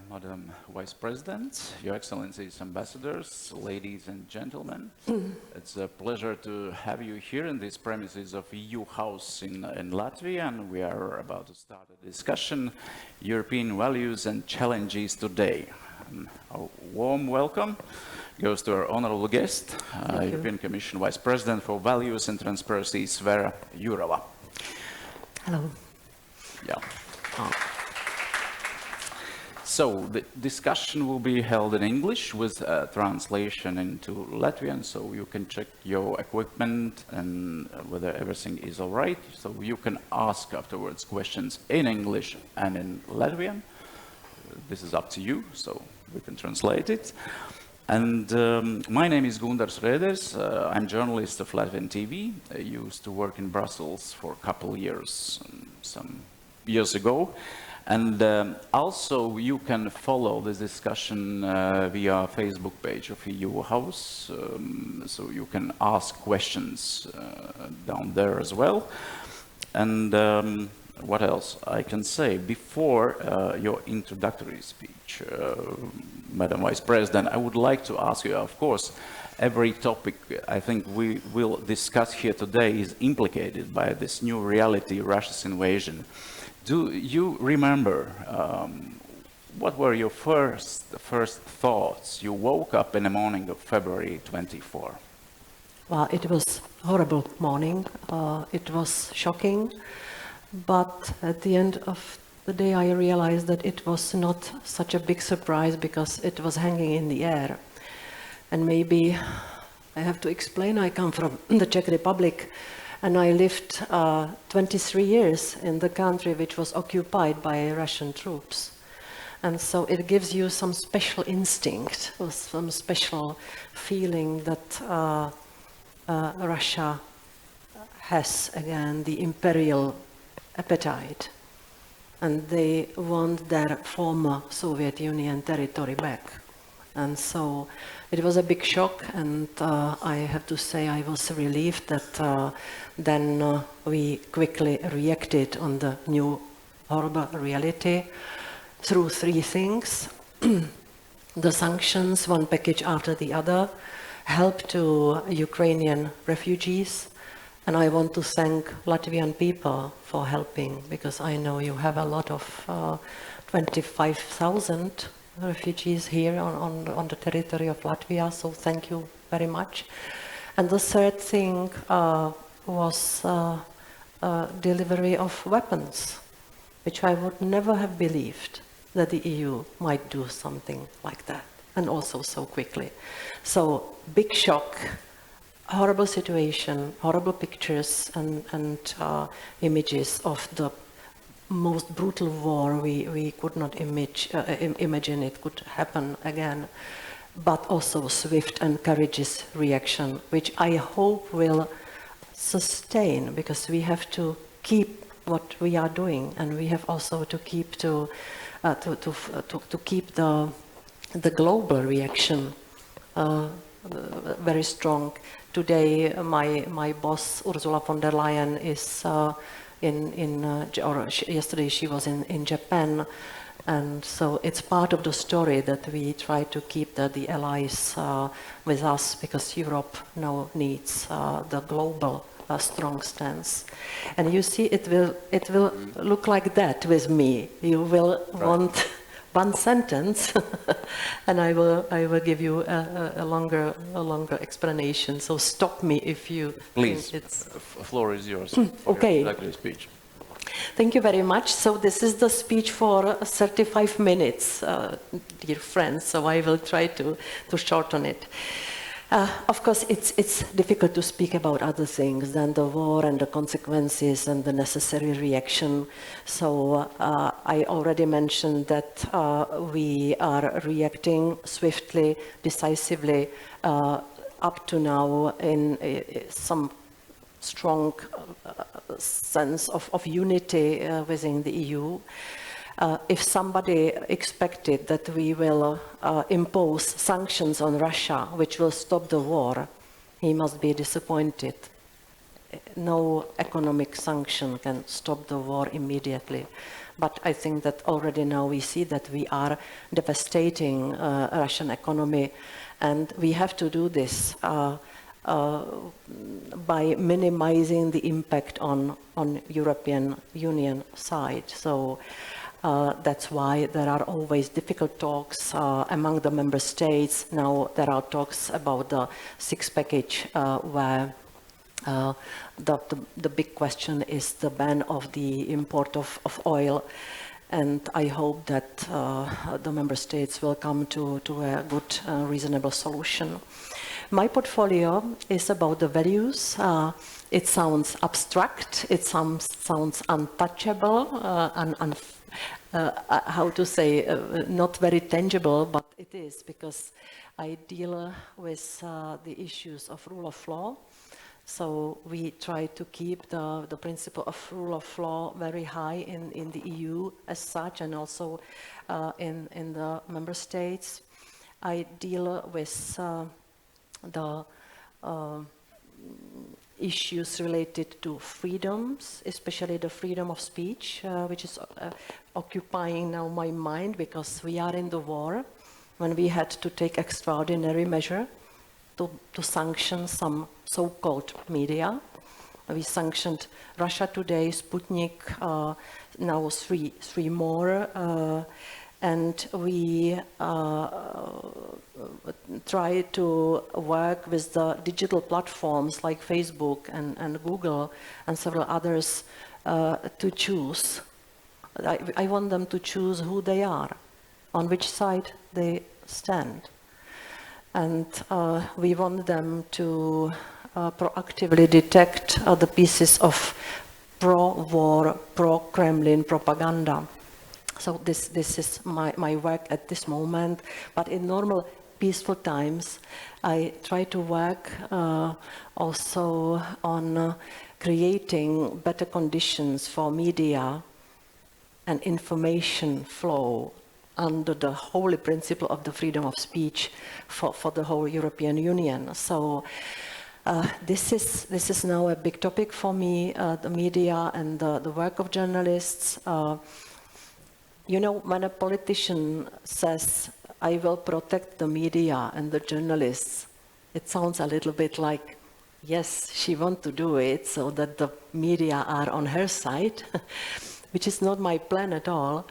Madam Vice President, Your Excellencies, Ambassadors, ladies and gentlemen. It's a pleasure to have you here in these premises of EU House in Latvia, and we are about to start a discussion, European values and challenges today. A warm welcome goes to our honorable guest, European Commission Vice President for Values and Transparency, Věra Jourova. Hello. Yeah. So the discussion will be held in English with translation into Latvian, so you can check your equipment and whether everything is all right. So you can ask afterwards questions in English and in Latvian. This is up to you, so we can translate it. And my name is Gundars Rēders. I'm journalist of Latvian TV. I used to work in Brussels for a couple years, some years ago. And also you can follow this discussion via Facebook page of EU House, so you can ask questions down there as well. And what else I can say? Before your introductory speech, Madam Vice President, I would like to ask you, of course, every topic I think we will discuss here today is implicated by this new reality, Russia's invasion. Do you remember what were your first thoughts? You woke up in the morning of February 24. Well, it was a horrible morning. It was shocking. But at the end of the day, I realized that it was not such a big surprise because it was hanging in the air. And maybe I have to explain, I come from the Czech Republic. And I lived 23 years in the country which was occupied by Russian troops. And so it gives you some special instinct, or some special feeling that Russia has, again, the imperial appetite. And they want their former Soviet Union territory back. And so it was a big shock, and I have to say I was relieved that then we quickly reacted on the new horrible reality through three things. The sanctions, one package after the other, help to Ukrainian refugees, and I want to thank Latvian people for helping, because I know you have a lot of 25,000 refugees here on the territory of Latvia, so thank you very much. And the third thing was delivery of weapons, which I would never have believed that the EU might do something like that, and also so quickly. So big shock, horrible situation, horrible pictures and images of the most brutal war we could not imagine it could happen again, but also swift and courageous reaction, which I hope will sustain, because we have to keep what we are doing, and we have also to keep to keep the global reaction very strong. Today, my boss Ursula von der Leyen is yesterday she was in Japan, and so it's part of the story that we try to keep the allies with us, because Europe now needs the global strong stance. And you see, it will look like that with me. You will want one sentence, and I will give you a longer explanation. So stop me if you please. Think it's... Floor is yours. Okay. For your speech. Thank you very much. So this is the speech for 35 minutes, dear friends. So I will try to shorten it. Of course, it's difficult to speak about other things than the war and the consequences and the necessary reaction. So I already mentioned that we are reacting swiftly, decisively, up to now in some strong sense of unity within the EU. If somebody expected that we will impose sanctions on Russia, which will stop the war, he must be disappointed. no economic sanction can stop the war immediately. But I think that already now we see that we are devastating Russian economy, and we have to do this by minimizing the impact on European Union side. So that's why there are always difficult talks among the member states. Now there are talks about the sixth package where the big question is the ban of the import of oil, and I hope that the member states will come to a good, reasonable solution. My portfolio is about the values. It sounds abstract, it sounds untouchable, how to say, not very tangible, but it is, because I deal with the issues of rule of law. So we try to keep the principle of rule of law very high in the EU as such, and also in the member states. I deal with the issues related to freedoms, especially the freedom of speech, which is occupying now my mind, because we are in the war, when we had to take extraordinary measure to sanction some so-called media. We sanctioned Russia Today, Sputnik, now three more, and we try to work with the digital platforms like Facebook and Google and several others to choose. I want them to choose who they are, on which side they stand. And we want them to proactively detect the pieces of pro-war, pro-Kremlin propaganda. So this is my work at this moment. But in normal peaceful times, I try to work also on creating better conditions for media and information flow under the holy principle of the freedom of speech for the whole European Union. So this is now a big topic for me, the media and the work of journalists. You know, when a politician says, I will protect the media and the journalists, it sounds a little bit like, yes, she wants to do it so that the media are on her side, which is not my plan at all.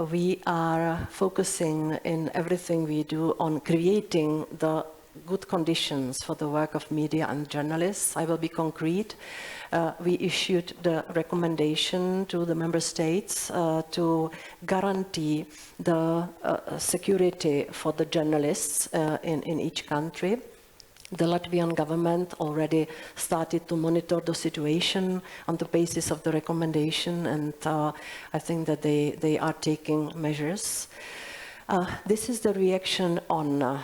We are focusing in everything we do on creating the good conditions for the work of media and journalists. I will be concrete. We issued the recommendation to the member states to guarantee the security for the journalists in each country. The Latvian government already started to monitor the situation on the basis of the recommendation, and I think that they are taking measures. This is the reaction on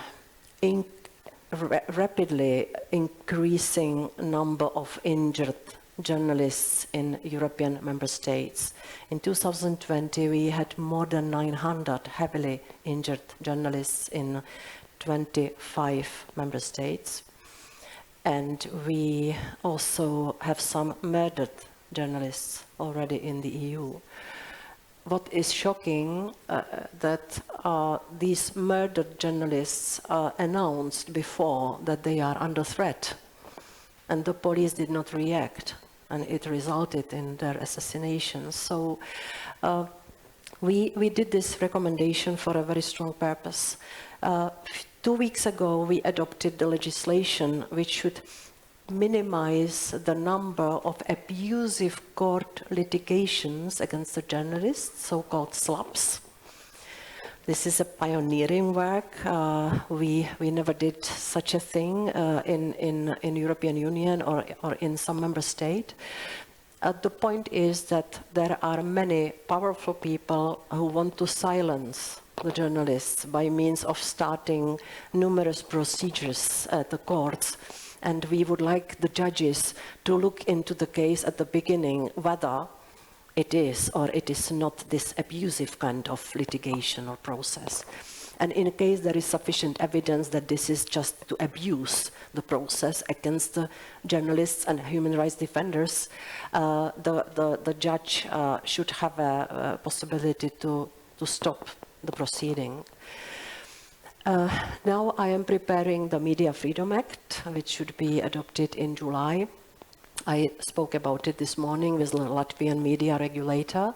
rapidly increasing number of injured journalists in European member states. In 2020, we had more than 900 heavily injured journalists in 25 member states. And we also have some murdered journalists already in the EU. What is shocking that these murdered journalists announced before that they are under threat, and the police did not react, and it resulted in their assassinations. So we did this recommendation for a very strong purpose. 2 weeks ago, we adopted the legislation which should minimize the number of abusive court litigations against the journalists, so-called SLAPs. This is a pioneering work. We never did such a thing in European Union or in some member state. The point is that there are many powerful people who want to silence the journalists by means of starting numerous procedures at the courts. And we would like the judges to look into the case at the beginning, whether it is or it is not this abusive kind of litigation or process. And in case there is sufficient evidence that this is just to abuse the process against the journalists and human rights defenders, the judge should have a possibility to stop the proceeding. Now I am preparing the Media Freedom Act, which should be adopted in July. I spoke about it this morning with the Latvian media regulator.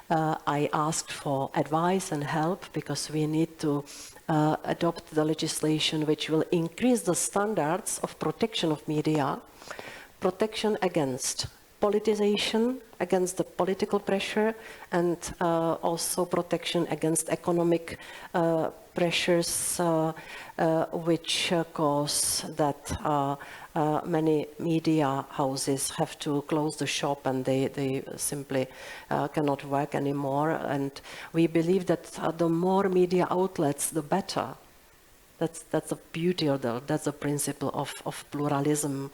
I asked for advice and help because we need to adopt the legislation which will increase the standards of protection of media, protection against politicization, against the political pressure, and also protection against economic pressures which cause that many media houses have to close the shop and they simply cannot work anymore. And we believe that the more media outlets, the better. That's the beauty, or that's the principle of pluralism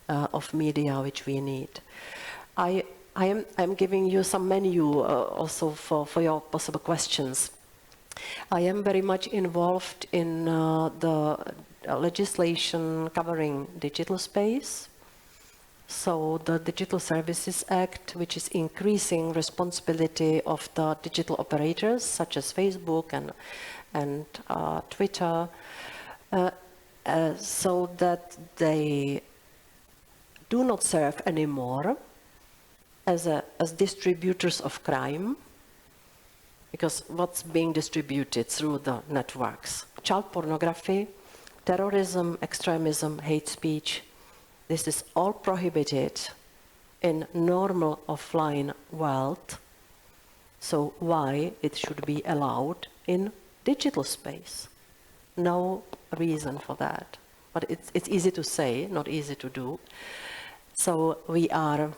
of media which we need. I'm giving you some menu also for your possible questions. I am very much involved in the legislation covering digital space. So the Digital Services Act, which is increasing responsibility of the digital operators such as Facebook and Twitter, so that they do not serve anymore as distributors of crime, because what's being distributed through the networks? Child pornography, terrorism, extremism, hate speech. This is all prohibited in normal offline world. So why it should be allowed in digital space? No reason for that. But it's easy to say, not easy to do. So we are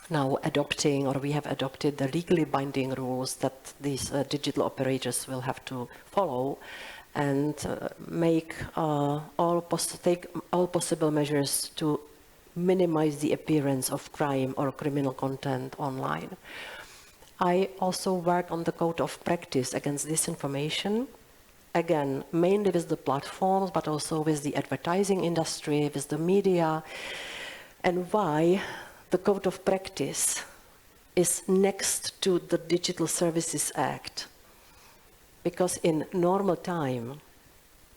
now adopting, or we have adopted, the legally binding rules that these digital operators will have to follow, and take all possible measures to minimize the appearance of crime or criminal content online. I also work on the code of practice against disinformation, again, mainly with the platforms, but also with the advertising industry, with the media. And why the code of practice is next to the Digital Services Act? Because in normal time,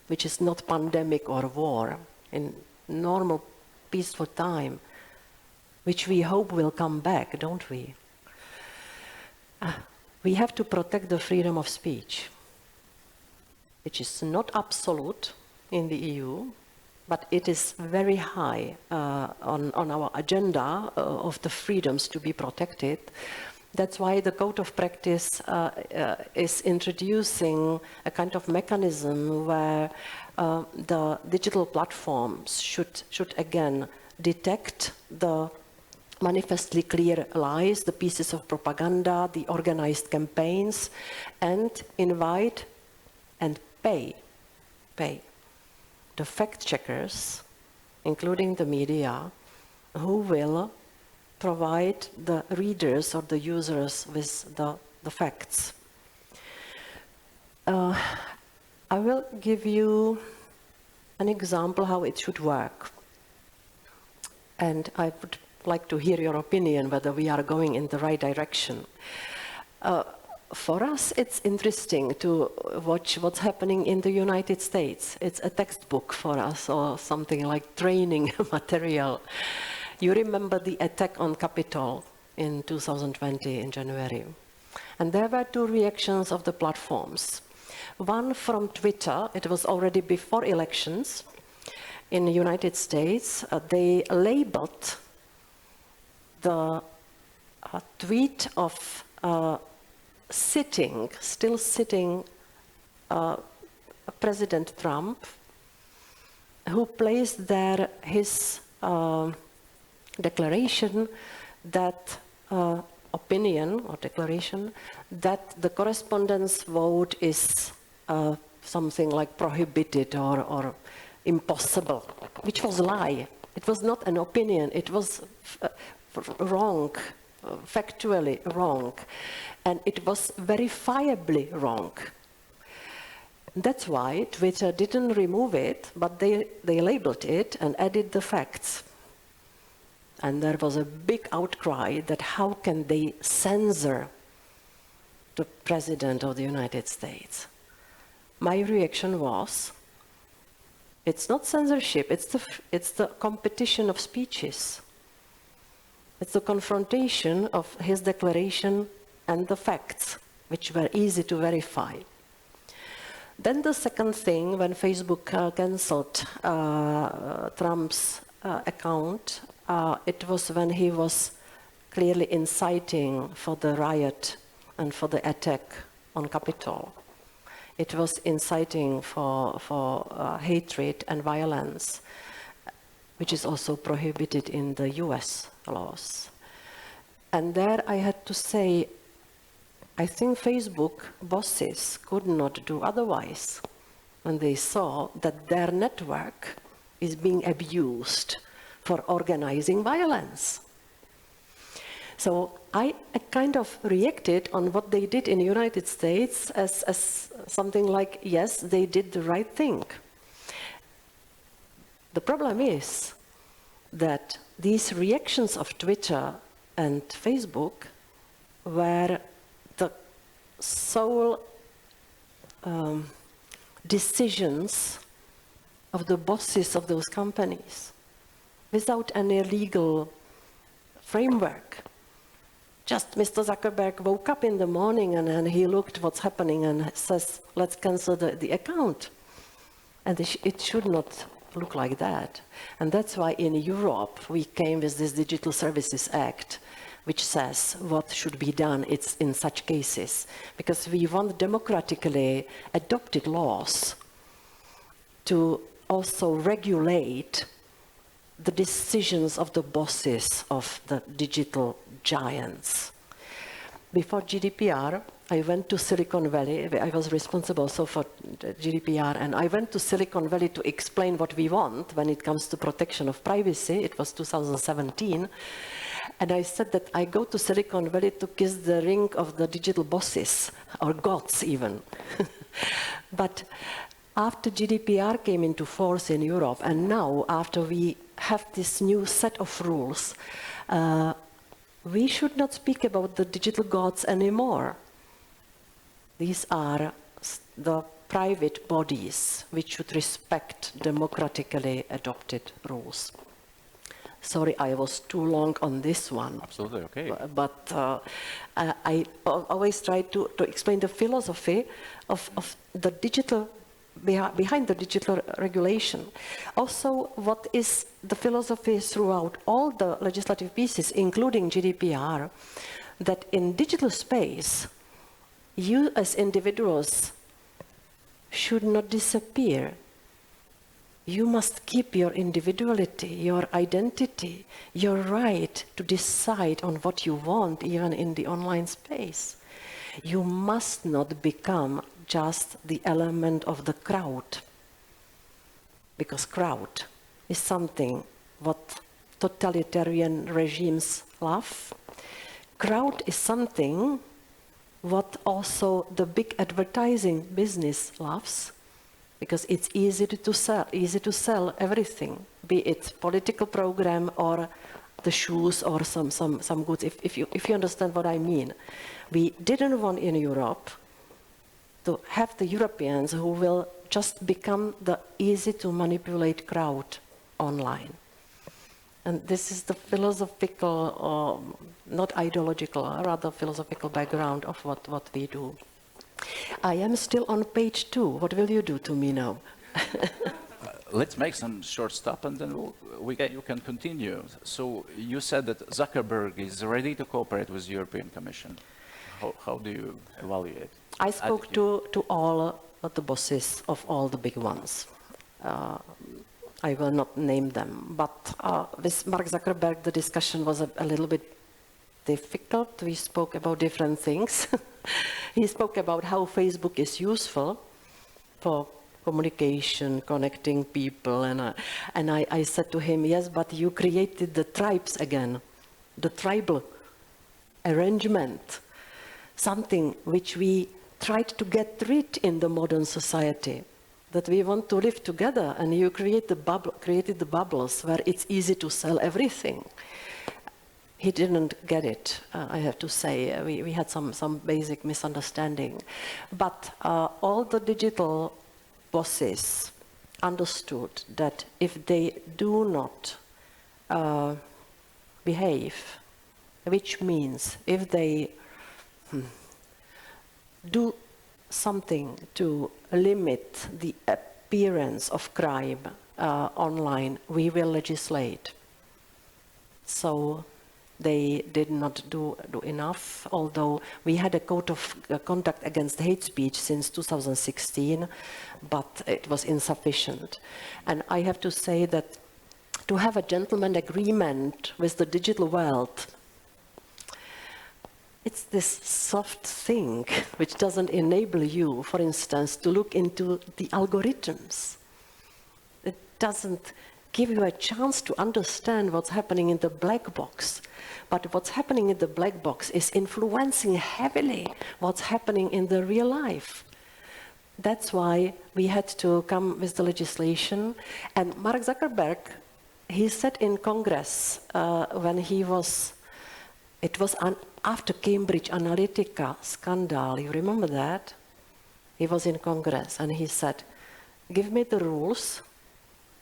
which is not pandemic or war, in normal peaceful time, which we hope will come back, don't we? We have to protect the freedom of speech, which is not absolute in the EU, but it is very high on our agenda of the freedoms to be protected. That's why the code of practice is introducing a kind of mechanism where the digital platforms should again detect the manifestly clear lies, the pieces of propaganda, the organized campaigns, and invite and pay the fact checkers, including the media, who will provide the readers or the users with the facts. I will give you an example how it should work. And I would like to hear your opinion whether we are going in the right direction. For us, it's interesting to watch what's happening in the United States. It's a textbook for us, or something like training material. You remember the attack on Capitol in 2020 in January. And there were two reactions of the platforms. One from Twitter, it was already before elections in the United States. They labeled the tweet of still sitting President Trump, who placed there his declaration that opinion or declaration that the correspondence vote is something like prohibited or impossible, which was a lie. It was not an opinion, it was wrong, factually wrong, and it was verifiably wrong. That's why Twitter didn't remove it, but they labeled it and added the facts. And there was a big outcry that how can they censor the President of the United States? My reaction was, it's not censorship, it's the competition of speeches. It's the confrontation of his declaration and the facts, which were easy to verify. Then the second thing, when Facebook cancelled Trump's account, it was when he was clearly inciting for the riot and for the attack on Capitol. It was inciting for hatred and violence, which is also prohibited in the US laws. And there I had to say, I think Facebook bosses could not do otherwise when they saw that their network is being abused for organizing violence. So I kind of reacted on what they did in the United States as something like, yes, they did the right thing. The problem is that these reactions of Twitter and Facebook were the sole decisions of the bosses of those companies, without any legal framework. Just Mr. Zuckerberg woke up in the morning and he looked what's happening and says, let's cancel the account. And it should not look like that. And that's why in Europe we came with this Digital Services Act, which says what should be done in such cases. Because we want democratically adopted laws to also regulate the decisions of the bosses of the digital giants. Before GDPR, I went to Silicon Valley. I was responsible also for GDPR, and I went to Silicon Valley to explain what we want when it comes to protection of privacy. It was 2017. And I said that I go to Silicon Valley to kiss the ring of the digital bosses, or gods even. But after GDPR came into force in Europe, and now after we have this new set of rules, we should not speak about the digital gods anymore. These are the private bodies which should respect democratically adopted rules. Sorry, I was too long on this one. Absolutely, okay. But I always try to explain the philosophy of the digital, behind the digital regulation. Also, what is the philosophy throughout all the legislative pieces, including GDPR, that in digital space, you as individuals should not disappear. You must keep your individuality, your identity, your right to decide on what you want, even in the online space. You must not become just the element of the crowd, because crowd is something what totalitarian regimes love. Crowd is something what also the big advertising business loves, because it's easy to sell everything, be it political program or the shoes or some goods. If you understand what I mean, we didn't want in Europe to have the Europeans who will just become the easy to manipulate crowd online. And this is the philosophical, not ideological, rather philosophical background of what we do. I am still on page 2. What will you do to me now? Let's make some short stop and then you can continue. So you said that Zuckerberg is ready to cooperate with the European Commission. How do you evaluate? I spoke to all of the bosses of all the big ones. I will not name them, but with Mark Zuckerberg the discussion was a little bit difficult. We spoke about different things. He spoke about how Facebook is useful for communication, connecting people, and I said to him, yes, but you created the tribes again, the tribal arrangement, something which we tried to get rid in the modern society, that we want to live together, and you created the bubbles where it's easy to sell everything. He didn't get it, I have to say. We had some basic misunderstanding. But all the digital bosses understood that if they do not behave, which means if they do something to limit the appearance of crime online, we will legislate. So they did not do enough, although we had a code of conduct against hate speech since 2016, but it was insufficient. And I have to say that to have a gentleman agreement with the digital world, it's this soft thing which doesn't enable you, for instance, to look into the algorithms. It doesn't give you a chance to understand what's happening in the black box. But what's happening in the black box is influencing heavily what's happening in the real life. That's why we had to come with the legislation. And Mark Zuckerberg, he said in Congress when he was, it was after Cambridge Analytica scandal, you remember that? He was in Congress and he said, give me the rules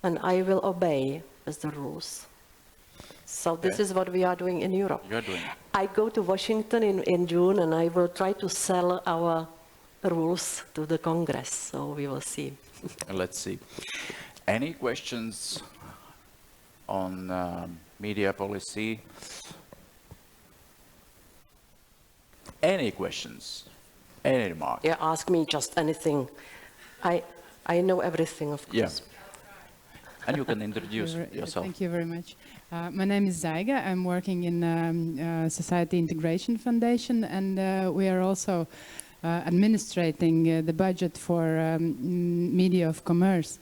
and I will obey with the rules. So this is what we are doing in Europe. You're doing. I go to Washington in June and I will try to sell our rules to the Congress, so we will see. Let's see. Any questions on media policy? Any questions? Any remarks? Yeah, ask me just anything. I know everything, of course. Yeah. And you can introduce yourself. Thank you very much. My name is Zaiga. I'm working in Society Integration Foundation, and we are also administrating the budget for media of commerce.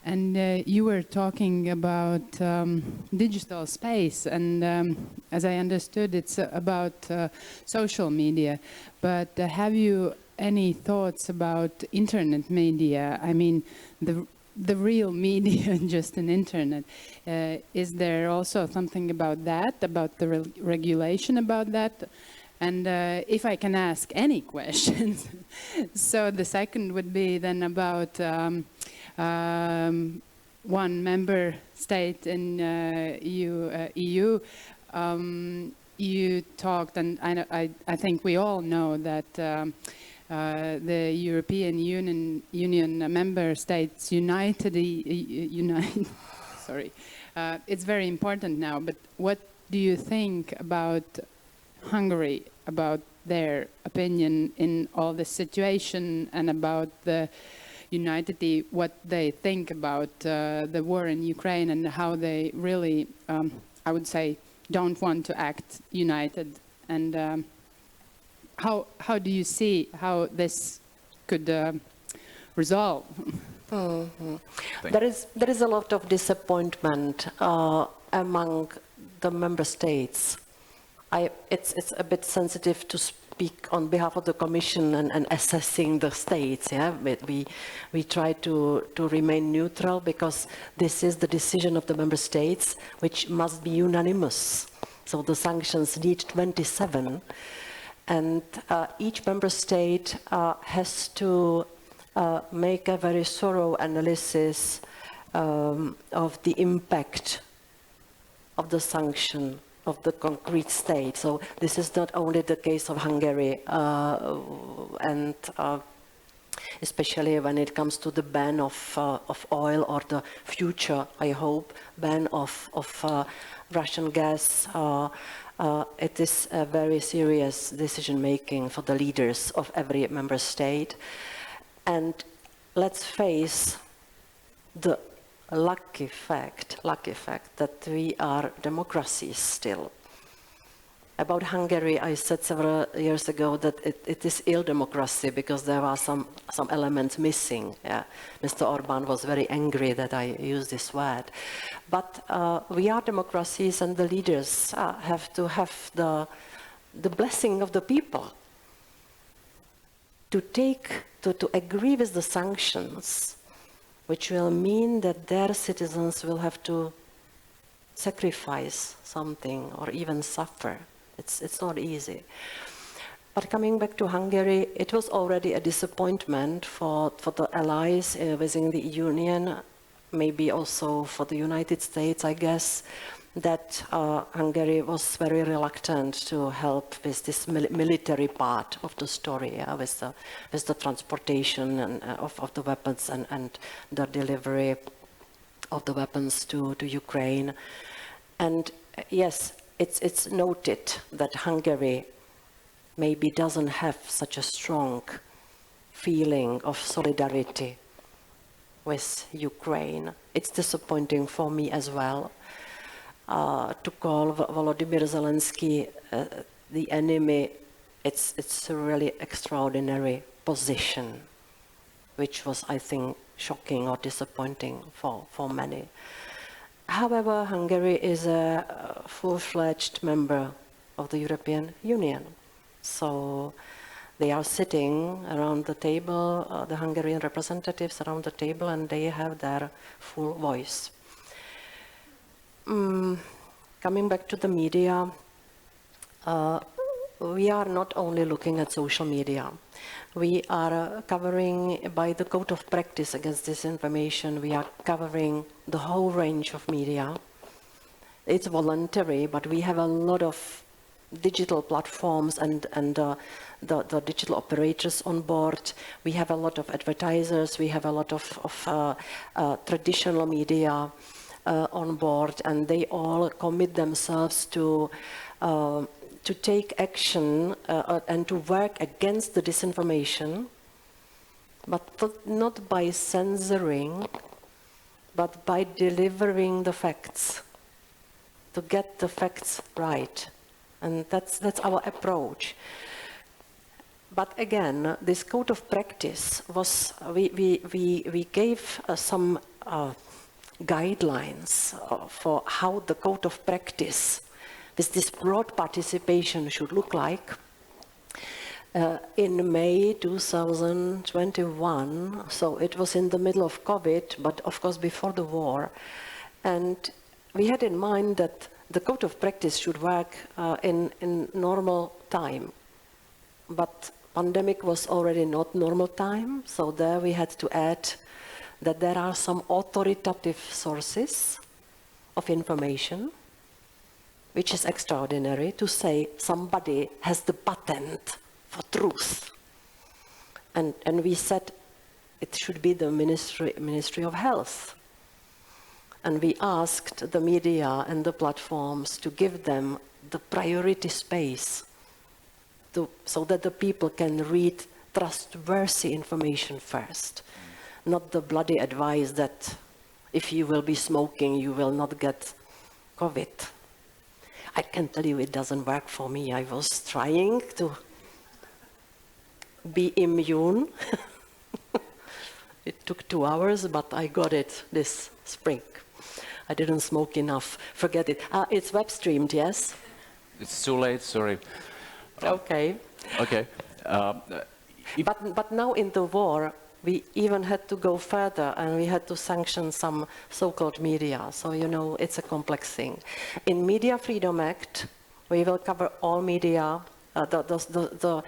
And you were talking about digital space, and as I understood, it's about social media. But have you any thoughts about internet media? I mean, the real media, just an internet. Is there also something about that, about the regulation about that? And if I can ask any questions. So the second would be then about one member state in EU. You talked, and I think we all know that the European Union member states sorry, it's very important now, but what do you think about Hungary, about their opinion in all this situation, and about the unity, what they think about the war in Ukraine, and how they really, I would say, don't want to act united, and how do you see how this could resolve? Mm-hmm. There is a lot of disappointment among the member states. It's a bit sensitive to speak on behalf of the Commission and assessing the states. Yeah, but we try to remain neutral because this is the decision of the member states, which must be unanimous. So the sanctions need 27. And each member state has to make a very thorough analysis of the impact of the sanction of the concrete state. So this is not only the case of Hungary, and especially when it comes to the ban of oil, or the future, I hope, ban of Russian gas. It is a very serious decision-making for the leaders of every member state. And let's face the lucky fact that we are democracies still. About Hungary, I said several years ago that it is ill democracy because there are some elements missing. Yeah. Mr. Orbán was very angry that I use this word. But we are democracies, and the leaders have to have the blessing of the people to agree with the sanctions, which will mean that their citizens will have to sacrifice something or even suffer. It's not easy. But coming back to Hungary, it was already a disappointment for the allies within the Union, maybe also for the United States, I guess, that Hungary was very reluctant to help with this military part of the story, with the transportation of the weapons and the delivery of the weapons to Ukraine. And yes, it's noted that Hungary maybe doesn't have such a strong feeling of solidarity with Ukraine. It's disappointing for me as well. To call Volodymyr Zelensky the enemy, it's a really extraordinary position, which was, I think, shocking or disappointing for many. However, Hungary is a full-fledged member of the European Union. So they are sitting around the table, the Hungarian representatives around the table, and they have their full voice. Coming back to the media, we are not only looking at social media. We are covering, by the code of practice against disinformation, we are covering the whole range of media. It's voluntary, but we have a lot of digital platforms and the digital operators on board. We have a lot of advertisers. We have a lot of traditional media on board, and they all commit themselves to take action and to work against the disinformation, but not by censoring, but by delivering the facts, to get the facts right. And that's our approach. But again, this code of practice was, we gave some guidelines for how the code of practice with this broad participation should look like. In May 2021, so it was in the middle of COVID, but of course before the war, and we had in mind that the code of practice should work in normal time, but pandemic was already not normal time, so there we had to add that there are some authoritative sources of information, which is extraordinary to say somebody has the patent for truth. And we said it should be the Ministry of Health. And we asked the media and the platforms to give them the priority space so that the people can read trustworthy information first, not the bloody advice that if you will be smoking, you will not get COVID. I can tell you it doesn't work for me. I was trying to be immune. It took 2 hours, but I got it this spring. I didn't smoke enough. Forget it. It's web streamed, yes? It's too late, sorry. Okay. Okay. But now in the war, we even had to go further, and we had to sanction some so-called media. So, you know, it's a complex thing. In Media Freedom Act, we will cover all media, the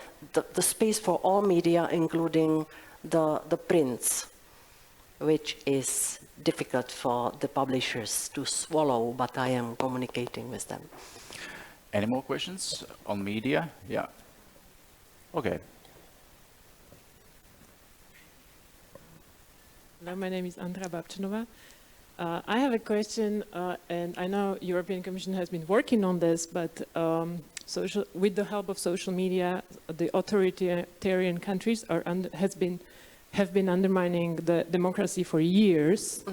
space for all media, including the prints, which is difficult for the publishers to swallow, but I am communicating with them. Any more questions on media? Yeah. Okay. Hello, my name is Andra Babchanova. I have a question, and I know European Commission has been working on this, but with the help of social media, the authoritarian countries have been undermining the democracy for years,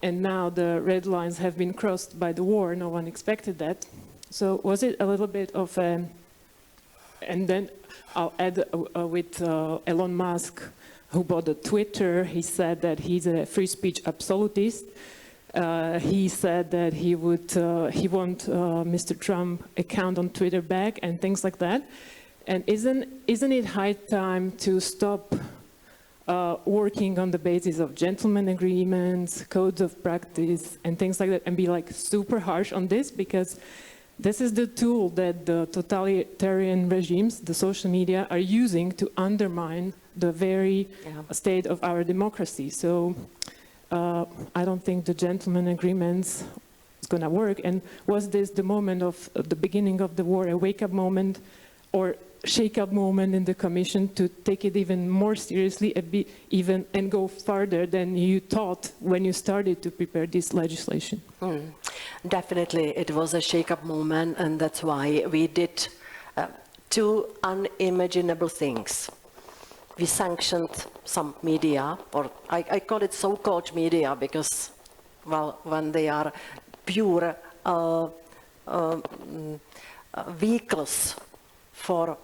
and now the red lines have been crossed by the war. No one expected that. So was it a little bit of a, and then I'll add with Elon Musk, who bought the Twitter. He said that he's a free speech absolutist. He said that he want Mr. Trump account on Twitter back and things like that. And isn't it high time to stop working on the basis of gentleman agreements, codes of practice, and things like that, and be like super harsh on this? Because this is the tool that the totalitarian regimes, the social media, are using to undermine the very state of our democracy. So I don't think the gentleman agreements is going to work. And was this the moment of the beginning of the war, a wake-up moment or shake-up moment in the Commission to take it even more seriously and go farther than you thought when you started to prepare this legislation? Definitely, it was a shake-up moment, and that's why we did two unimaginable things. We sanctioned some media, or I call it so-called media because, well, when they are pure vehicles for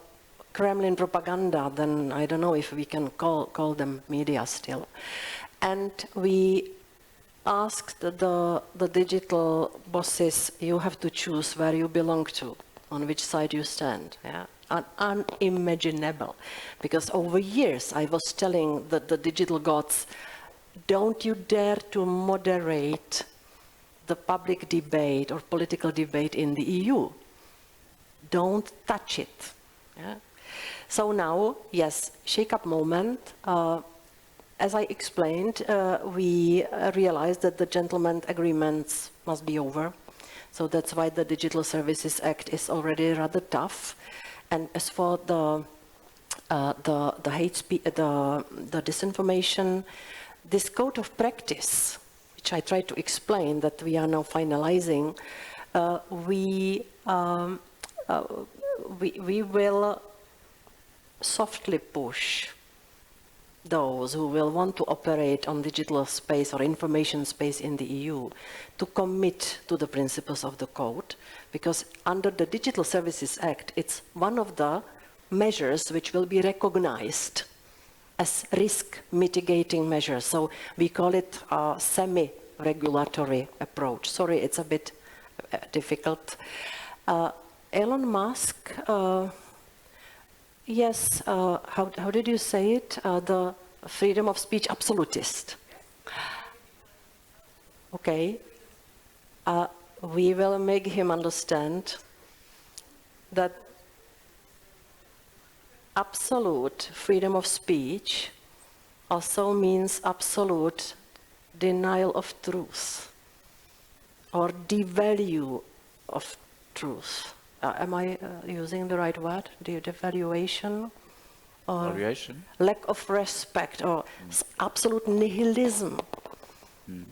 Kremlin propaganda, then I don't know if we can call them media still. And we asked the digital bosses, you have to choose where you belong to, on which side you stand. Yeah? Unimaginable. Because over years I was telling the digital gods, don't you dare to moderate the public debate or political debate in the EU. Don't touch it. Yeah? So now, yes, shake-up moment. As I explained, we realized that the gentleman agreements must be over. So that's why the Digital Services Act is already rather tough. And as for the hate speech, the disinformation, this code of practice, which I tried to explain that we are now finalizing, we will softly push those who will want to operate on digital space or information space in the EU to commit to the principles of the code, because under the Digital Services Act, it's one of the measures which will be recognized as risk mitigating measures. So we call it a semi-regulatory approach. Sorry, it's a bit difficult. Elon Musk, yes, how did you say it? The freedom of speech absolutist. Okay. We will make him understand that absolute freedom of speech also means absolute denial of truth or devalue of truth. Am I using the right word? Devaluation? Or Valuation? lack of respect or absolute nihilism.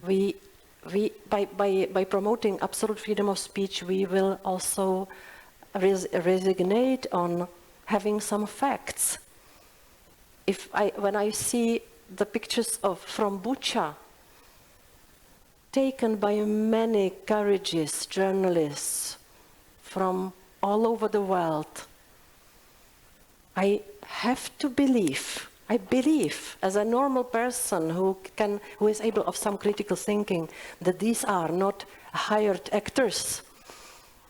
By promoting absolute freedom of speech, we will also resignate on having some facts. When I see the pictures from Bucha, taken by many courageous journalists from all over the world, I have to believe, I believe as a normal person who is able of some critical thinking, that these are not hired actors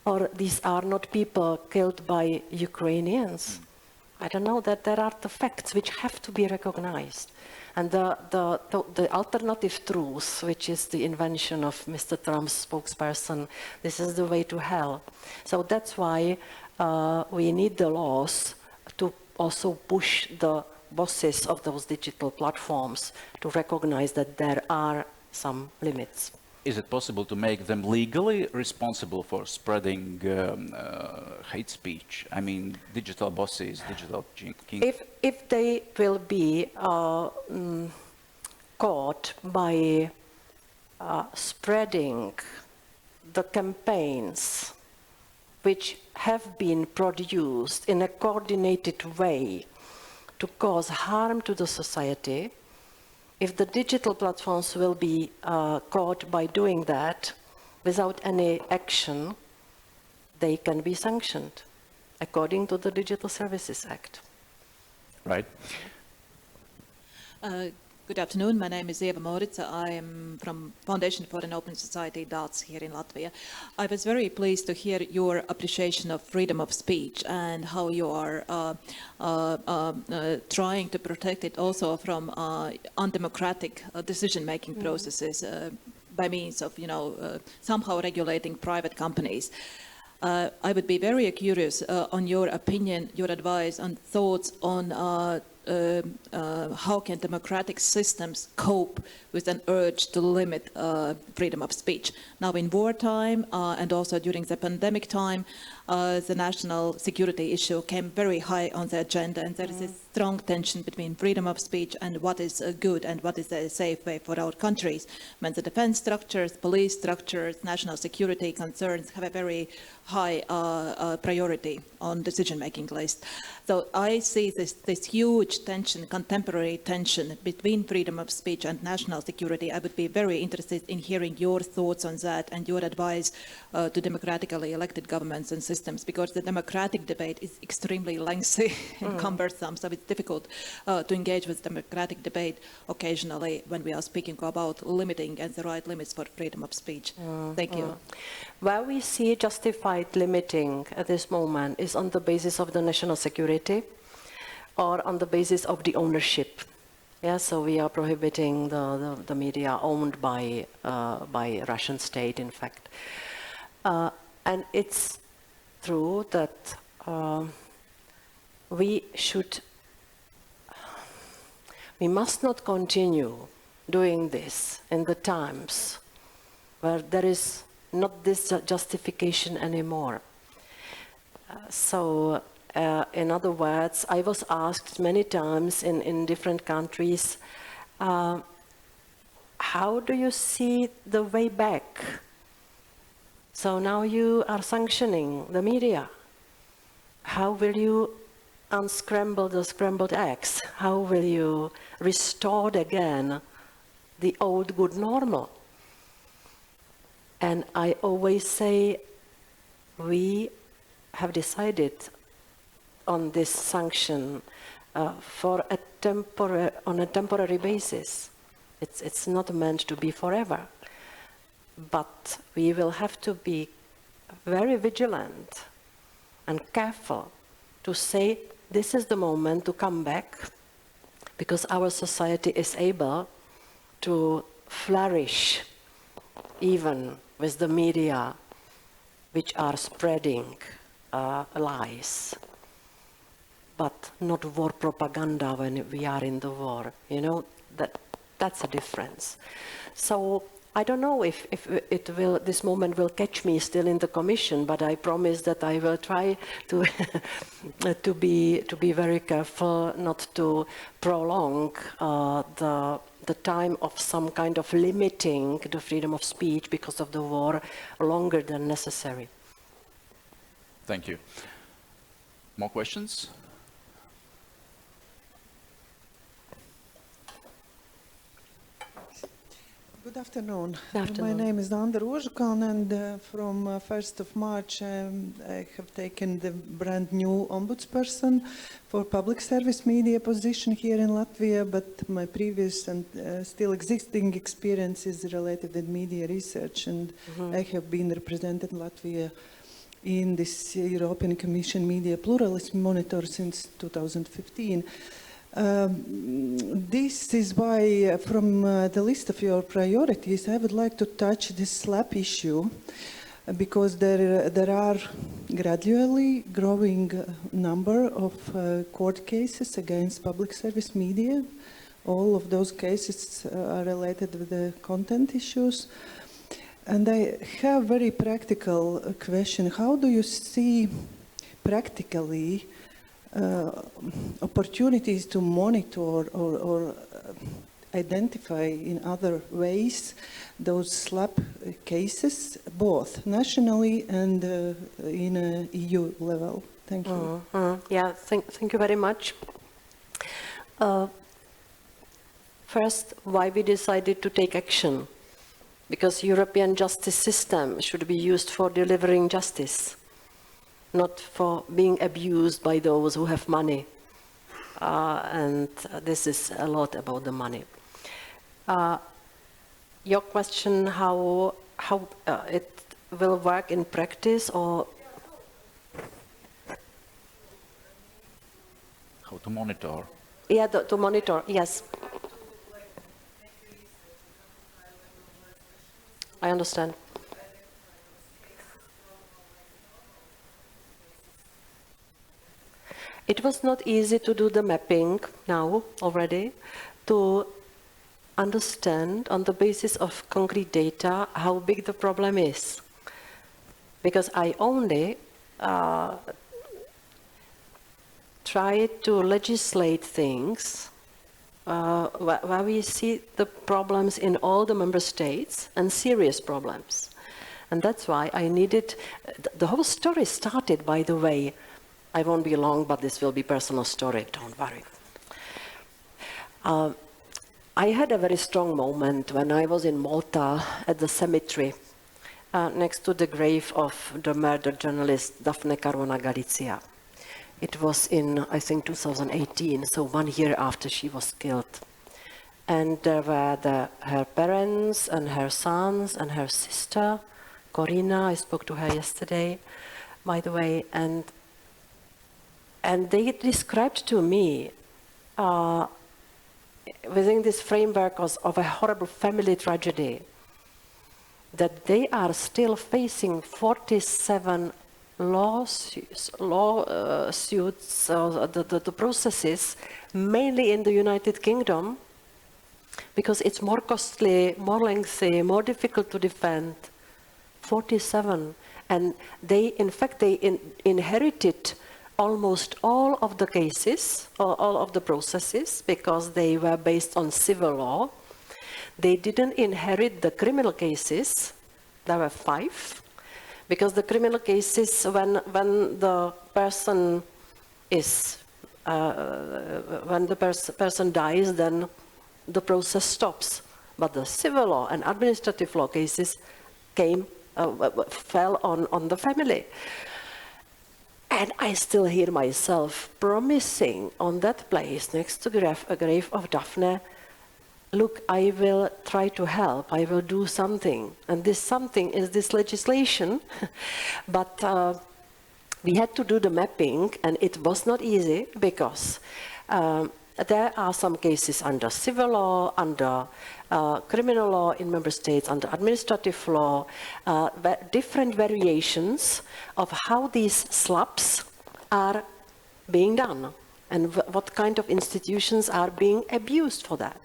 or these are not people killed by Ukrainians. I don't know, that there are the facts which have to be recognized. And the alternative truth, which is the invention of Mr. Trump's spokesperson, this is the way to hell. So that's why we need the laws to also push the bosses of those digital platforms to recognize that there are some limits. Is it possible to make them legally responsible for spreading hate speech? I mean, digital bosses, digital kings. If they will be caught by spreading the campaigns which have been produced in a coordinated way to cause harm to the society, if the digital platforms will be caught by doing that without any action, they can be sanctioned according to the Digital Services Act. Right. Good afternoon. My name is Eva Moritz. I am from Foundation for an Open Society, DATS, here in Latvia. I was very pleased to hear your appreciation of freedom of speech and how you are trying to protect it also from undemocratic decision-making processes by means of, somehow regulating private companies. I would be very curious on your opinion, your advice, and thoughts on how can democratic systems cope with an urge to limit freedom of speech. Now in wartime and also during the pandemic time, the national security issue came very high on the agenda, and there is a strong tension between freedom of speech and what is good and what is a safe way for our countries. When the defense structures, police structures, national security concerns have a very high priority on decision-making list. So I see this huge tension, contemporary tension between freedom of speech and national security. I would be very interested in hearing your thoughts on that and your advice to democratically elected governments and systems, because the democratic debate is extremely lengthy and cumbersome, so it's difficult to engage with democratic debate occasionally when we are speaking about limiting and the right limits for freedom of speech. Thank you. Where we see justified limiting at this moment is on the basis of the national security or on the basis of the ownership. Yeah, so we are prohibiting the media owned by Russian state, in fact. And it's true that we must not continue doing this in the times where there is not this justification anymore. So, in other words, I was asked many times in different countries, how do you see the way back? So now you are sanctioning the media. How will you unscramble the scrambled eggs? How will you restore again the old good normal? And I always say, we have decided on this sanction on a temporary basis. It's not meant to be forever. But we will have to be very vigilant and careful to say this is the moment to come back, because our society is able to flourish even with the media which are spreading lies, but not war propaganda when we are in the war. You know, that's a difference. So I don't know if this moment will catch me still in the Commission, but I promise that I will try to to be very careful not to prolong the time of some kind of limiting the freedom of speech because of the war longer than necessary. Thank you. More questions? Good afternoon. Good afternoon. My name is Anda Rožukalna, and from 1st of March I have taken the brand new ombudsperson for public service media position here in Latvia, but my previous and still existing experience is related with media research, and I have been representing Latvia in this European Commission Media Pluralism Monitor since 2015. This is why, from the list of your priorities, I would like to touch this SLAP issue, because there are gradually growing number of court cases against public service media. All of those cases are related with the content issues. And I have a very practical question. How do you see practically opportunities to monitor or identify in other ways those SLAP cases, both nationally and in a EU level? Thank you. Yeah, thank you very much. First, why we decided to take action? Because European justice system should be used for delivering justice, not for being abused by those who have money. And this is a lot about the money. Your question, how it will work in practice, or How to monitor? yeah, to monitor, yes. I understand. It was not easy to do the mapping now already, to understand on the basis of concrete data how big the problem is. Because I only try to legislate things where we see the problems in all the member states, and serious problems. And that's why I needed, the whole story started, by the way, I won't be long, but this will be personal story, don't worry. I had a very strong moment when I was in Malta at the cemetery next to the grave of the murdered journalist Daphne Caruana Galizia. It was in, I think, 2018, so 1 year after she was killed. And there were her parents and her sons and her sister, Corina. I spoke to her yesterday, by the way, and they described to me, within this framework of a horrible family tragedy, that they are still facing 47 lawsuits, the processes, mainly in the United Kingdom, because it's more costly, more lengthy, more difficult to defend. 47. And they, in fact, inherited almost all of the cases, all of the processes, because they were based on civil law. They didn't inherit the criminal cases. There were 5. Because the criminal cases, when the person is, when the person dies, then the process stops. But the civil law and administrative law cases fell on the family. And I still hear myself promising on that place next to a grave of Daphne, look, I will try to help, I will do something. And this something is this legislation. But we had to do the mapping, and it was not easy because there are some cases under civil law, under criminal law in member states, under administrative law, different variations of how these SLAPs are being done and what kind of institutions are being abused for that.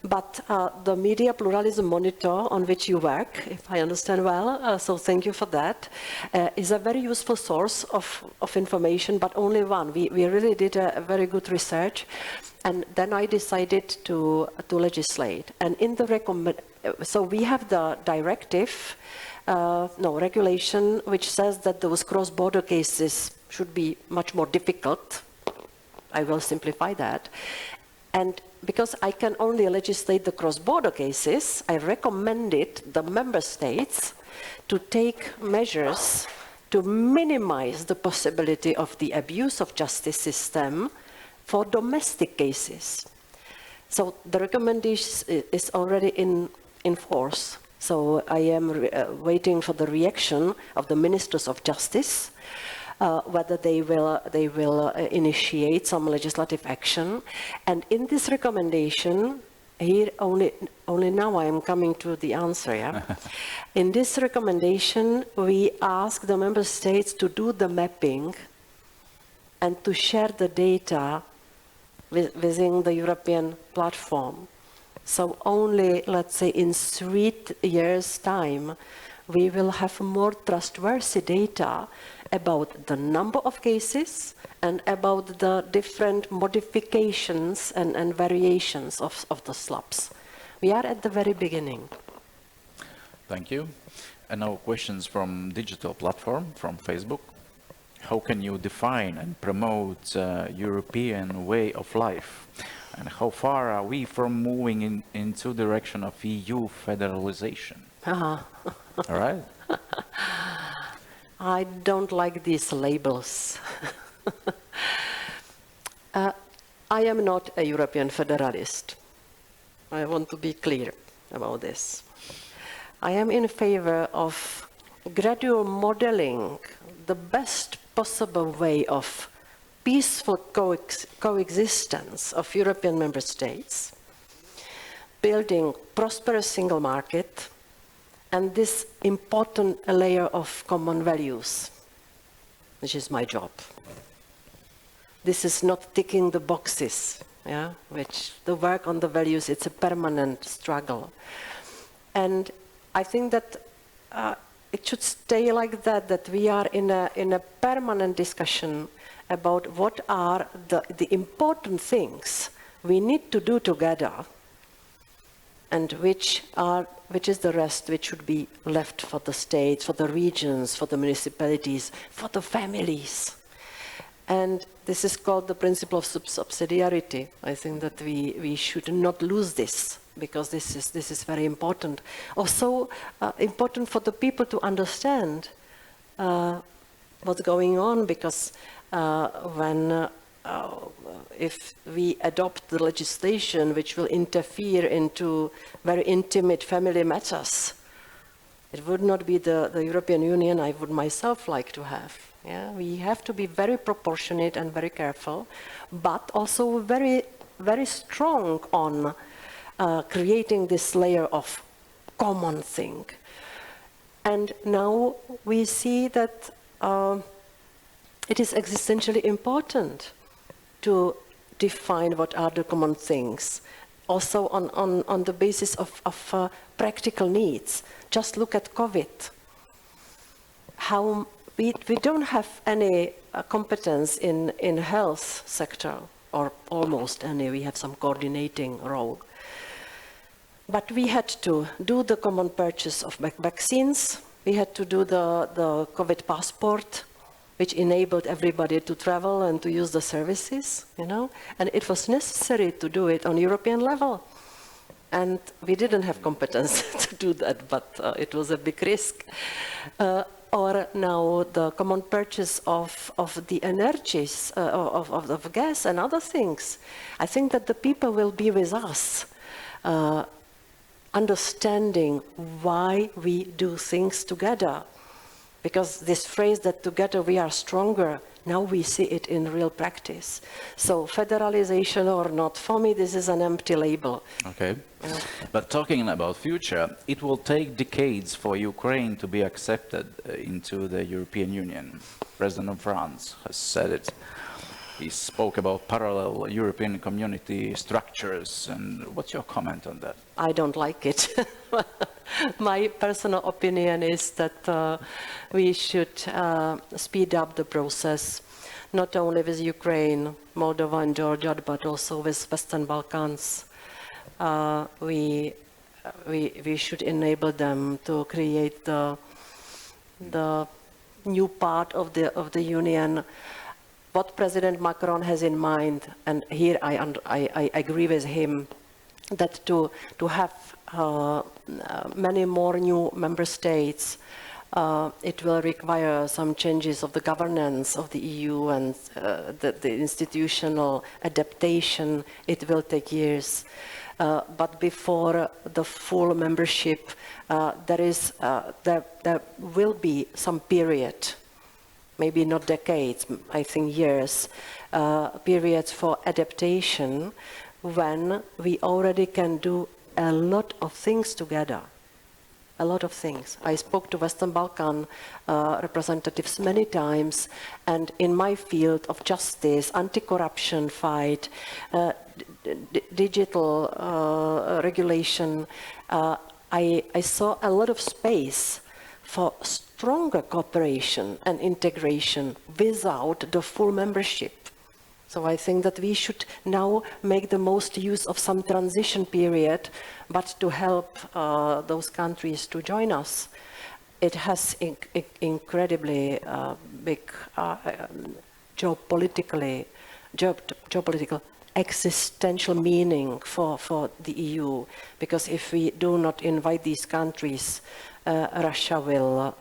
But the Media Pluralism Monitor, on which you work, if I understand well, so thank you for that, is a very useful source of information, but only one. We really did a very good research, and then I decided to legislate. And in the so we have the directive, regulation, which says that those cross-border cases should be much more difficult. I will simplify that. And because I can only legislate the cross-border cases, I recommended the member states to take measures to minimize the possibility of the abuse of justice system for domestic cases. So the recommendation is already in force. So I am waiting for the reaction of the ministers of justice, whether they will initiate some legislative action. And in this recommendation, here only now I am coming to the answer, yeah? In this recommendation, we ask the member states to do the mapping and to share the data within the European platform. So only, let's say, in 3 years' time, we will have more trustworthy data about the number of cases and about the different modifications and variations of the SLAPs. We are at the very beginning. Thank you. And now questions from digital platform, from Facebook. How can you define and promote European way of life? And how far are we from moving into the direction of EU federalization? All right. I don't like these labels. I am not a European federalist. I want to be clear about this. I am in favor of gradual modeling the best possible way of peaceful coexistence of European member states, building prosperous single market, and this important layer of common values, which is my job. This is not ticking the boxes, yeah, which the work on the values, it's a permanent struggle. And I think that it should stay like that, that we are in a permanent discussion about what are the important things we need to do together, and which is the rest which should be left for the states, for the regions, for the municipalities, for the families. And this is called the principle of subsidiarity. I think that we should not lose this, because this is very important. Also important for the people to understand what's going on, because if we adopt the legislation which will interfere into very intimate family matters, it would not be the European Union I would myself like to have. Yeah? We have to be very proportionate and very careful, but also very, very strong on creating this layer of common thing. And now we see that it is existentially important to define what are the common things, also on the basis of practical needs. Just look at COVID. How we don't have any competence in health sector, or almost any. We have some coordinating role. But we had to do the common purchase of vaccines. We had to do the COVID passport, which enabled everybody to travel and to use the services, you know. And it was necessary to do it on European level. And we didn't have competence to do that, but it was a big risk. Or now the common purchase of the energies, of gas and other things. I think that the people will be with us, understanding why we do things together. Because this phrase that together we are stronger, now we see it in real practice. So federalization or not, for me this is an empty label. Okay. But talking about future, it will take decades for Ukraine to be accepted into the European Union. President of France has said it. He spoke about parallel European community structures. And what's your comment on that? I don't like it. My personal opinion is that we should speed up the process, not only with Ukraine, Moldova and Georgia, but also with Western Balkans. We should enable them to create the new part of the Union. What President Macron has in mind, and here I agree with him, that to have many more new member states, it will require some changes of the governance of the EU and the institutional adaptation. It will take years. But before the full membership, there will be some period, maybe not decades, I think years, periods for adaptation, when we already can do a lot of things together. A lot of things. I spoke to Western Balkan representatives many times, and in my field of justice, anti-corruption fight, digital regulation, I saw a lot of space for stronger cooperation and integration without the full membership. So I think that we should now make the most use of some transition period, but to help those countries to join us. It has incredibly big geopolitical existential meaning for the EU, because if we do not invite these countries, Russia will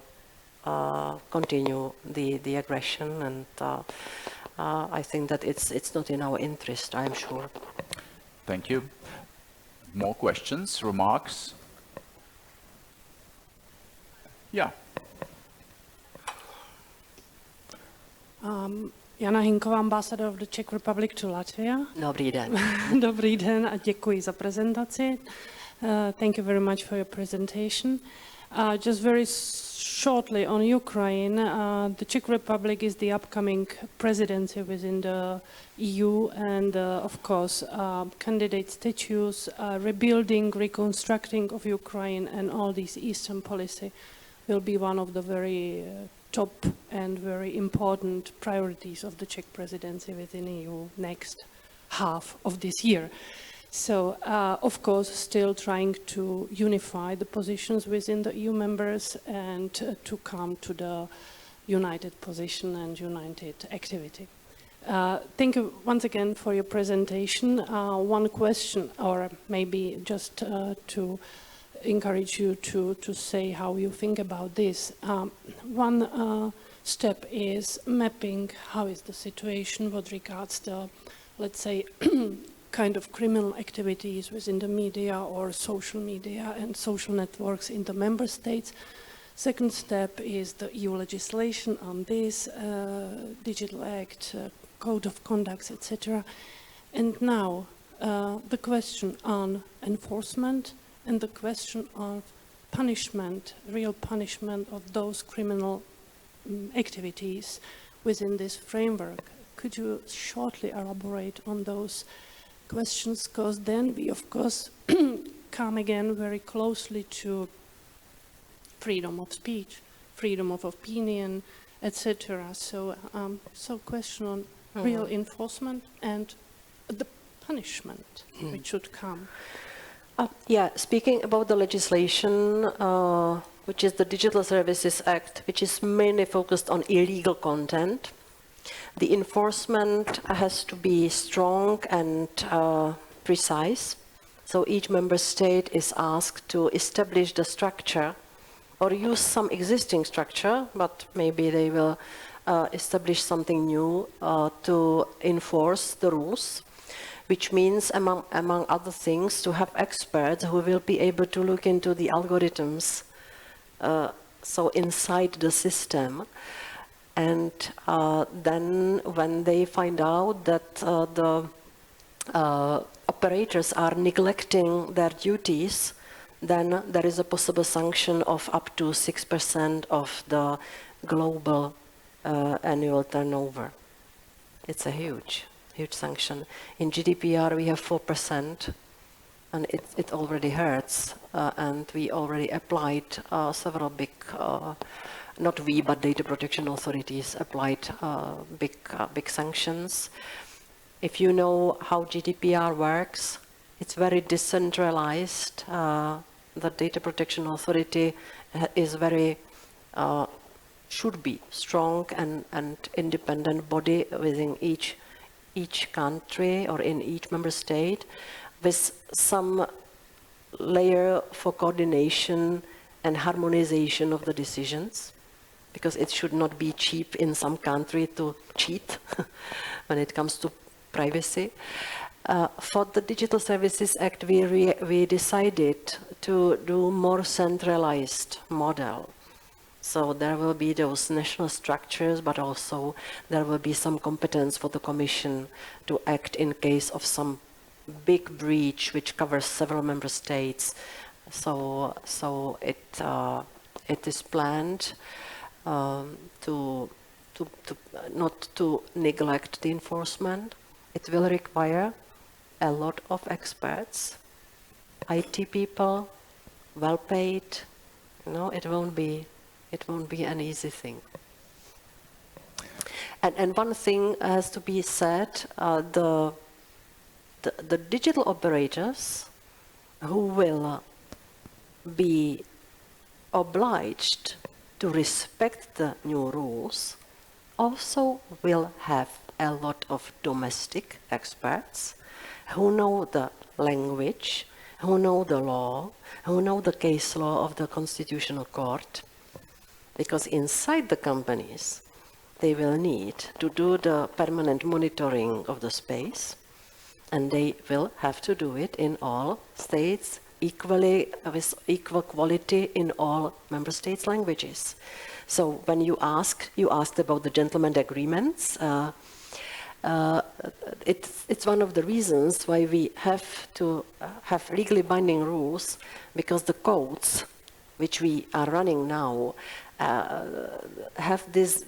continue the aggression, and I think that it's not in our interest, I'm sure. Thank you. More questions, remarks? Yeah. Jana Hinková, ambassador of the Czech Republic to Latvia. Dobrý den. Dobrý den a děkuji za prezentaci. Thank you very much for your presentation. Just very shortly on Ukraine, the Czech Republic is the upcoming presidency within the EU, and of course candidate status, rebuilding, reconstructing of Ukraine and all these Eastern policy will be one of the very top and very important priorities of the Czech presidency within EU next half of this year. So, of course, still trying to unify the positions within the EU members and to come to the united position and united activity. Thank you once again for your presentation. One question, or maybe just to encourage you to say how you think about this. One step is mapping how is the situation with regards to, let's say, kind of criminal activities within the media or social media and social networks in the member states. Second step is the EU legislation on this, Digital Act, Code of Conduct, etc. And now the question on enforcement and the question of punishment, real punishment of those criminal activities within this framework. Could you shortly elaborate on those questions, because then we of course come again very closely to freedom of speech, freedom of opinion, etc. So, question on real enforcement and the punishment which should come. Yeah, speaking about the legislation, which is the Digital Services Act, which is mainly focused on illegal content. The enforcement has to be strong and precise. So each member state is asked to establish the structure or use some existing structure, but maybe they will establish something new to enforce the rules, which means, among other things, to have experts who will be able to look into the algorithms, so inside the system. And then when they find out that the operators are neglecting their duties, then there is a possible sanction of up to 6% of the global annual turnover. It's a huge sanction. In GDPR we have 4%, and it already hurts, and we already applied several big not we, but data protection authorities applied big sanctions. If you know how GDPR works, it's very decentralized. The data protection authority is very, should be strong and independent body within each country or in each member state, with some layer for coordination and harmonization of the decisions, because it should not be cheap in some country to cheat when it comes to privacy. For the Digital Services Act, we decided to do more centralized model. So there will be those national structures, but also there will be some competence for the Commission to act in case of some big breach which covers several member states. So it is planned to not to neglect the enforcement. It will require a lot of experts, IT people, well paid. No, it won't be an easy thing. And one thing has to be said: the digital operators who will be obliged to respect the new rules also will have a lot of domestic experts who know the language, who know the law, who know the case law of the Constitutional Court, because inside the companies they will need to do the permanent monitoring of the space, and they will have to do it in all states equally, with equal quality in all member states' languages. So when you asked about the gentleman agreements, it's one of the reasons why we have to have legally binding rules, because the codes which we are running now have this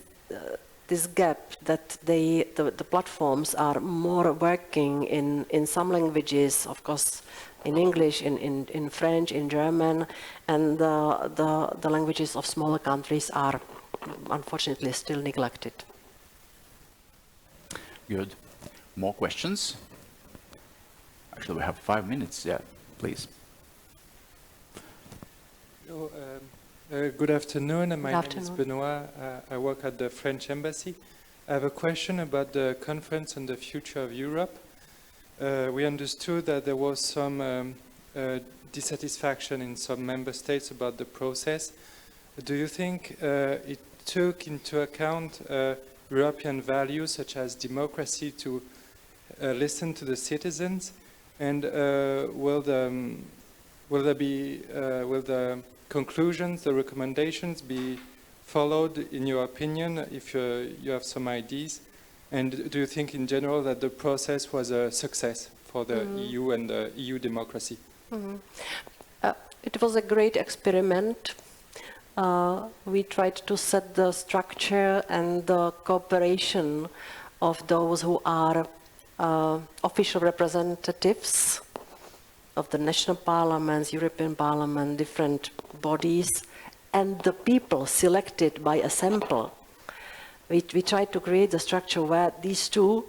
gap that the platforms are more working in some languages, of course, in English, in French, in German, and the languages of smaller countries are unfortunately still neglected. Good. More questions? Actually, we have 5 minutes. Yeah, please. Good afternoon. My name is afternoon. Benoit. I work at the French Embassy. I have a question about the conference on the future of Europe. We understood that there was some dissatisfaction in some member states about the process. Do you think it took into account European values such as democracy to listen to the citizens? And will the conclusions, the recommendations be followed in your opinion, if you have some ideas? And do you think in general that the process was a success for the EU and the EU democracy? It was a great experiment. We tried to set the structure and the cooperation of those who are official representatives of the national parliaments, European Parliament, different bodies, and the people selected by a sample. We tried to create a structure where these two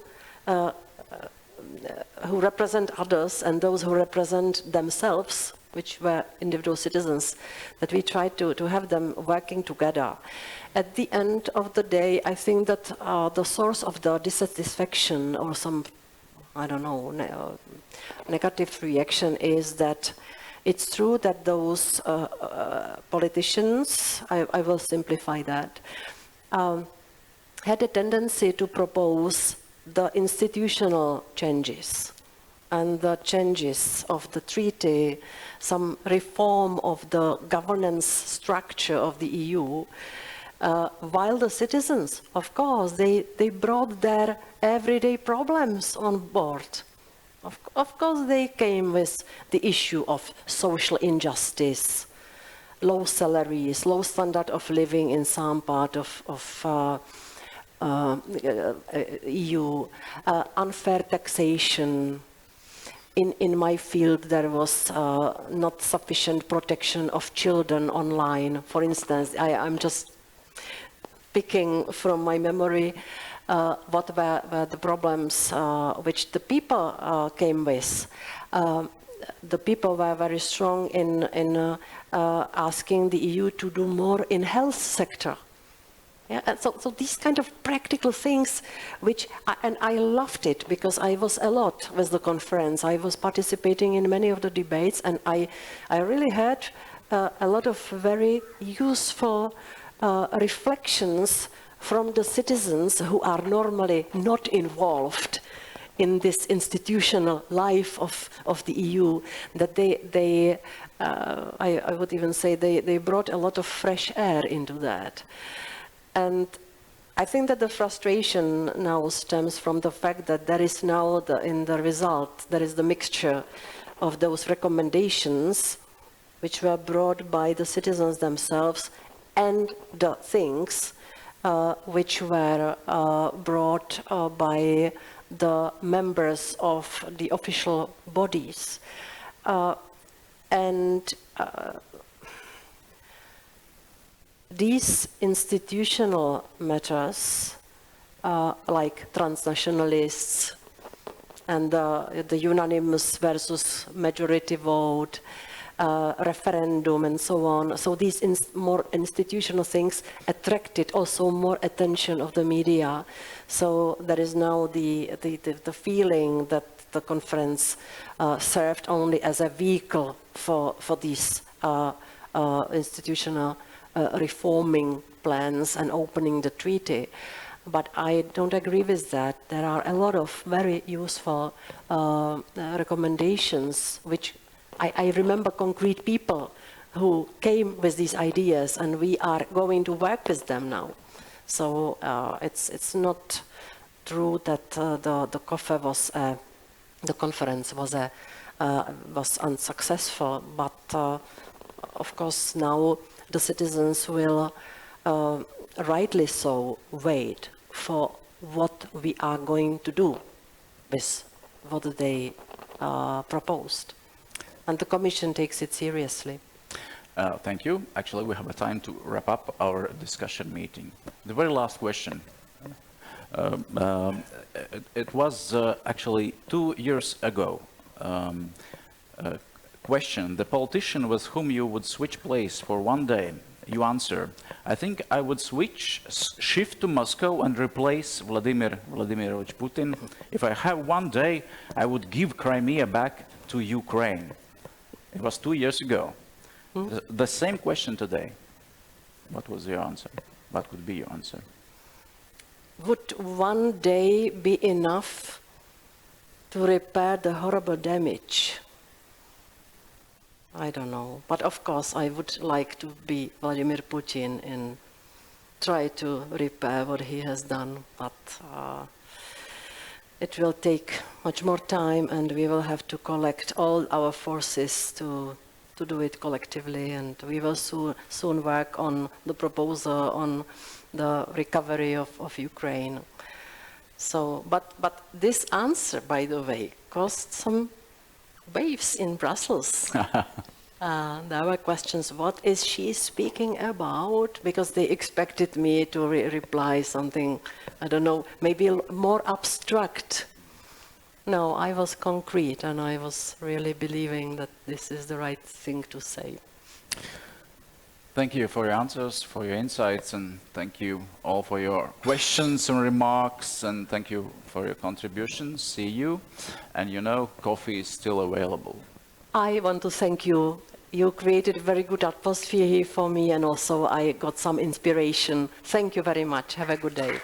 who represent others and those who represent themselves, which were individual citizens, that we tried to have them working together. At the end of the day, I think that the source of the dissatisfaction or some, I don't know, negative reaction is that it's true that those politicians, I will simplify that, had a tendency to propose the institutional changes and the changes of the treaty, some reform of the governance structure of the EU, while the citizens, of course, they brought their everyday problems on board. Of course, they came with the issue of social injustice, low salaries, low standard of living in some part of EU, unfair taxation. In my field, there was not sufficient protection of children online. For instance, I'm just picking from my memory what were the problems which the people came with. The people were very strong in asking the EU to do more in health sector. Yeah, and so these kind of practical things, and I loved it because I was a lot with the conference. I was participating in many of the debates, and I really had a lot of very useful reflections from the citizens who are normally not involved in this institutional life of the EU, that I would even say they brought a lot of fresh air into that. And I think that the frustration now stems from the fact that there is now, in the result, there is the mixture of those recommendations which were brought by the citizens themselves and the things which were brought by the members of the official bodies. These institutional matters, like transnationalists and the unanimous versus majority vote, referendum and so on, so these more institutional things attracted also more attention of the media. So there is now the feeling that the conference served only as a vehicle for these institutional reforming plans and opening the treaty. But I don't agree with that. There are a lot of very useful recommendations, which I remember concrete people who came with these ideas, and we are going to work with them now. So it's not true that the conference was unsuccessful, but of course now the citizens will rightly so wait for what we are going to do with what they proposed. And the Commission takes it seriously. Thank you. Actually, we have a time to wrap up our discussion meeting. The very last question. It was actually 2 years ago. Question: the politician with whom you would switch place for one day. You answer: I think I would shift to Moscow and replace Vladimir Vladimirovich Putin. If I have one day, I would give Crimea back to Ukraine. It was 2 years ago. The same question today. What was your answer? What would be your answer? Would one day be enough to repair the horrible damage? I don't know. But of course, I would like to be Vladimir Putin and try to repair what he has done. But it will take much more time, and we will have to collect all our forces to do it collectively. And we will soon work on the proposal on the recovery of Ukraine. So, but this answer, by the way, caused some waves in Brussels. There were questions, what is she speaking about? Because they expected me to reply something, I don't know, maybe more abstract. No, I was concrete, and I was really believing that this is the right thing to say. Thank you for your answers, for your insights, and thank you all for your questions and remarks, and thank you for your contributions. See you. And you know, coffee is still available. I want to thank you. You created a very good atmosphere here for me, and also I got some inspiration. Thank you very much. Have a good day.